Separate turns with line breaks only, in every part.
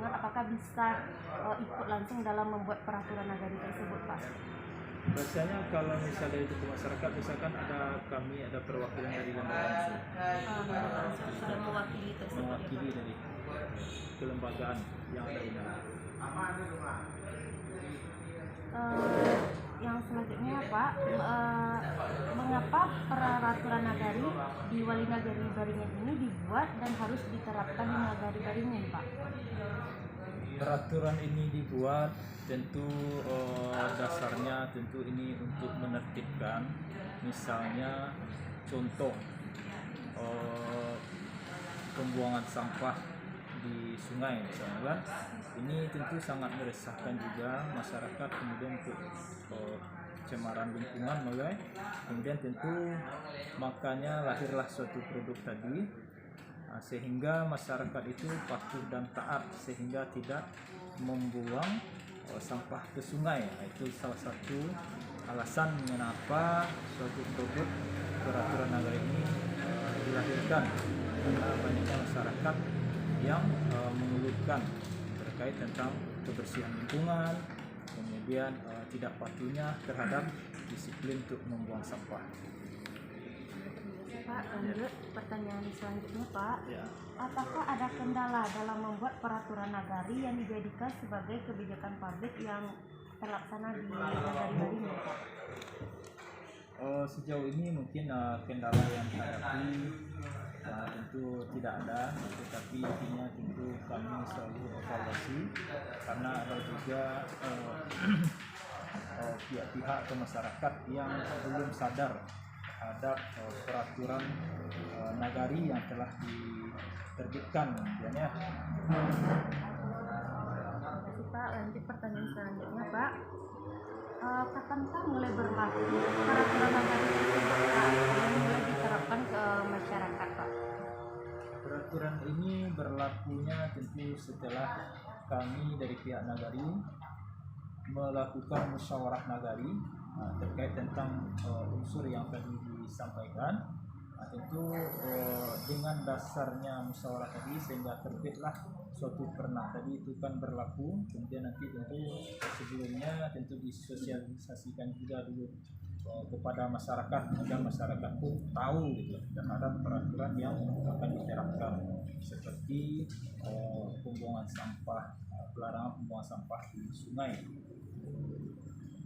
Senior, apakah bisa ikut langsung dalam membuat peraturan nagari tersebut, Pak?
Biasanya kalau misalnya itu ke masyarakat, misalkan ada perwakilan dari lembaga
Sudah mewakili tersebut,
mewakili
ya, Pak?
dari kelembagaan yang ada di dalam.
Yang selanjutnya, Pak, mengapa peraturan nagari di Wali Nagari Baringin ini dibuat dan harus diterapkan di Nagari Baringin, Pak?
Peraturan ini dibuat tentu dasarnya tentu ini untuk menertibkan, misalnya contoh pembuangan sampah di sungai misalnya kan, ini tentu sangat meresahkan juga masyarakat, kemudian untuk pencemaran lingkungan mulai, kemudian tentu makanya lahirlah suatu produk tadi. Sehingga masyarakat itu patuh dan taat sehingga tidak membuang sampah ke sungai. Itu salah satu alasan mengapa suatu produk peraturan nagari ini dilahirkan, karena banyaknya masyarakat yang mengeluhkan terkait tentang kebersihan lingkungan, kemudian tidak patuhnya terhadap disiplin untuk membuang sampah.
Pak, lanjut pertanyaan selanjutnya, Pak.
Ya.
Apakah ada kendala dalam membuat peraturan nagari yang dijadikan sebagai kebijakan publik yang terlaksana di Nagari Baringin, Pak?
Sejauh ini mungkin kendala yang dihadapi tentu tidak ada, tetapi intinya tentu kami selalu evaluasi, karena ada juga pihak-pihak atau masyarakat yang belum sadar terhadap peraturan nagari yang telah diterbitkan. Terima
kasih, Pak. Lanjut pertanyaan selanjutnya, Pak. Kapankah mulai berlaku peraturan nagari tersebut, Pak, yang mulai diterapkan ke masyarakat, Pak?
Peraturan ini berlakunya tentu setelah kami dari pihak nagari melakukan musyawarah nagari terkait tentang unsur yang tadi disampaikan. Tentu dengan dasarnya musyawarah tadi sehingga terbitlah suatu pernak tadi itu kan berlaku, kemudian nanti tentu sebelumnya tentu disosialisasikan juga dulu kepada masyarakat agar masyarakat pun tahu gitu terhadap peraturan yang akan diterapkan, seperti pembuangan sampah, pelarangan pembuangan sampah di sungai.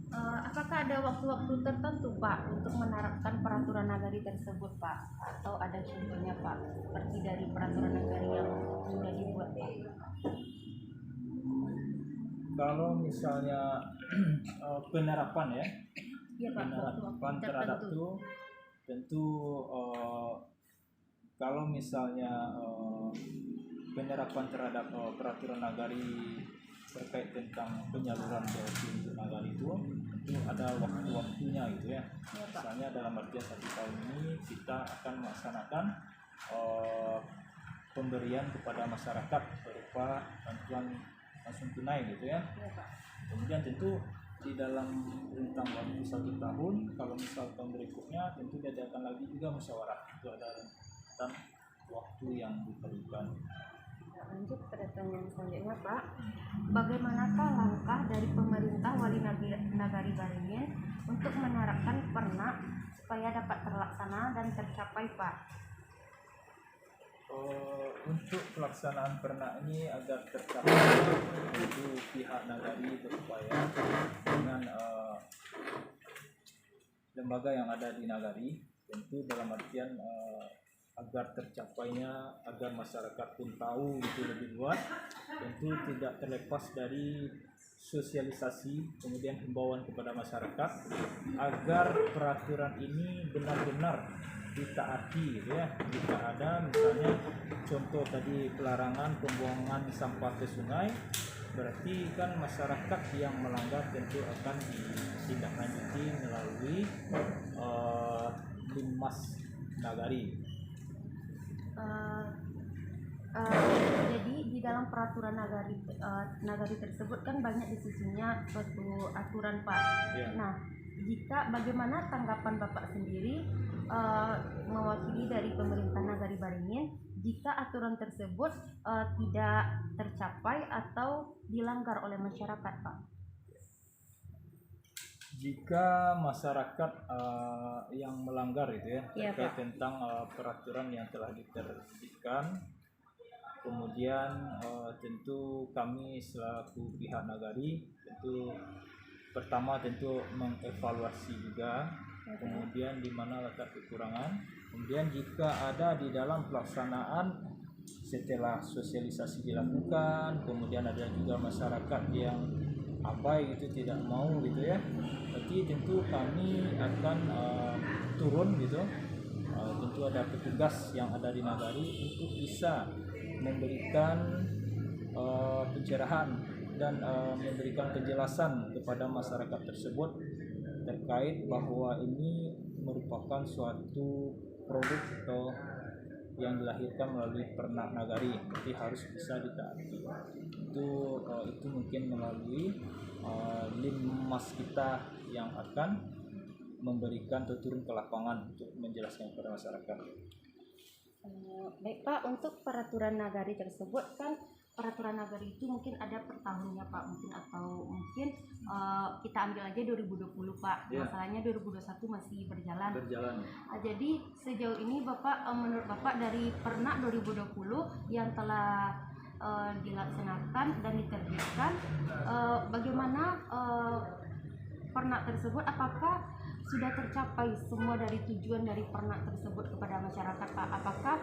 Apakah ada waktu-waktu tertentu, Pak, untuk menerapkan peraturan nagari tersebut, Pak? Atau ada contohnya, Pak, seperti dari peraturan nagari yang sudah dibuat, Pak?
Kalau misalnya penerapan ya,
Ya, Pak,
penerapan terhadap itu tentu kalau misalnya penerapan terhadap peraturan nagari terkait tentang penyaluran BOP untuk nagari itu ada waktu-waktunya gitu ya. Misalnya dalam artian 1 tahun ini kita akan melaksanakan pemberian kepada masyarakat berupa bantuan langsung tunai gitu ya. Kemudian tentu di dalam rentang waktu 1 tahun, kalau misal tahun berikutnya tentu diadakan lagi juga musyawarah, itu ada rentang waktu yang diperlukan.
Lanjut pertanyaan selanjutnya, Pak. Bagaimanakah langkah dari pemerintah Wali Nagari Baringin untuk menerapkan pernak supaya dapat terlaksana dan tercapai, Pak?
Untuk pelaksanaan pernak ini agar tercapai, tentu pihak nagari berupaya dengan lembaga yang ada di nagari, tentu dalam artian agar tercapainya, agar masyarakat pun tahu itu lebih luas, tentu tidak terlepas dari sosialisasi, kemudian himbauan kepada masyarakat agar peraturan ini benar-benar ditaati gitu ya. Jika ada misalnya contoh tadi pelarangan pembuangan sampah ke sungai, berarti kan masyarakat yang melanggar tentu akan ditindaklanjuti melalui Linmas Nagari.
Jadi di dalam peraturan nagari tersebut kan banyak di sisinya suatu aturan, Pak.
Ya.
Nah, bagaimana tanggapan Bapak sendiri mewakili dari pemerintah Nagari Baringin jika aturan tersebut tidak tercapai atau dilanggar oleh masyarakat, Pak?
Jika masyarakat yang melanggar itu ya,
Iya,
terkait
Pak.
tentang peraturan yang telah diterbitkan, kemudian tentu kami selaku pihak nagari tentu pertama tentu mengevaluasi juga, kemudian di mana letak kekurangan, kemudian jika ada di dalam pelaksanaan setelah sosialisasi dilakukan, kemudian ada juga masyarakat yang abai itu tidak mau gitu ya, berarti tentu kami akan turun gitu. Tentu ada petugas yang ada di nagari untuk bisa memberikan pencerahan dan memberikan penjelasan kepada masyarakat tersebut terkait bahwa ini merupakan suatu produk atau yang dilahirkan melalui pernak nagari, jadi harus bisa ditaati. Itu mungkin melalui linmas kita yang akan memberikan atau turun ke lapangan untuk menjelaskan kepada masyarakat.
Baik, Pak, untuk peraturan nagari tersebut kan peraturan nagari itu mungkin ada per tahunnya, Pak, mungkin atau mungkin kita ambil aja 2020, Pak.
Ya.
Masalahnya 2021 masih berjalan. Jadi sejauh ini Bapak, menurut Bapak dari pernak 2020 yang telah dilaksanakan dan diterbitkan, bagaimana pernak tersebut, apakah sudah tercapai semua dari tujuan dari pernak tersebut kepada masyarakat, Pak? Apakah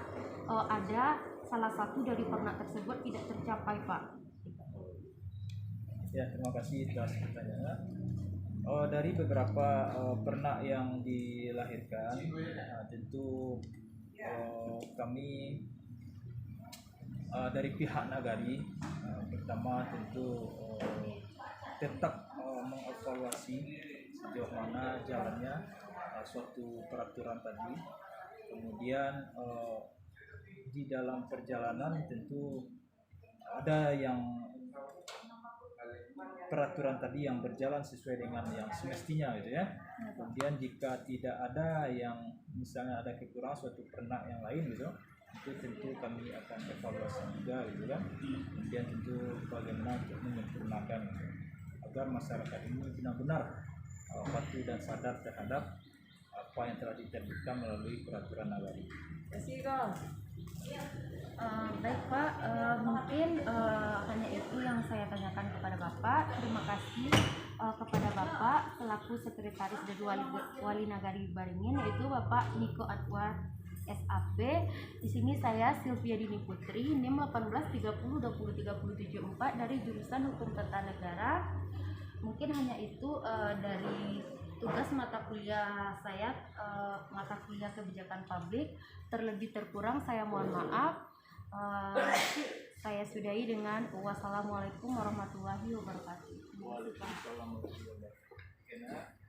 ada salah satu dari pernak tersebut tidak tercapai, Pak?
Ya, terima kasih atas pertanyaannya. Dari beberapa pernak yang dilahirkan, tentu kami dari pihak nagari pertama tentu tetap mengevaluasi sejauh mana jalannya suatu peraturan tadi. Kemudian di dalam perjalanan tentu ada yang peraturan tadi yang berjalan sesuai dengan yang semestinya gitu ya. Kemudian jika tidak ada yang misalnya ada kekurangan suatu pernak yang lain gitu, itu tentu kami akan evaluasi juga gitu kan. Kemudian tentu bagaimana untuk menyempurnakan gitu, agar masyarakat ini benar-benar patuh dan sadar terhadap apa yang telah diterbitkan melalui peraturan nagari.
Baik, Pak, mungkin hanya itu yang saya tanyakan kepada Bapak. Terima kasih kepada Bapak selaku Sekretaris dari Wali Nagari Baringin, yaitu Bapak Niko Adwar SAP. Di sini saya Sylvia Dini Putri, NIM 1830203074 dari jurusan Hukum Tata Negara. Mungkin hanya itu dari tugas mata kuliah saya, mata kuliah kebijakan publik. Terlebih terkurang saya mohon maaf. Saya sudahi dengan wassalamualaikum warahmatullahi wabarakatuh.
Waalaikumsalam warahmatullahi wabarakatuh.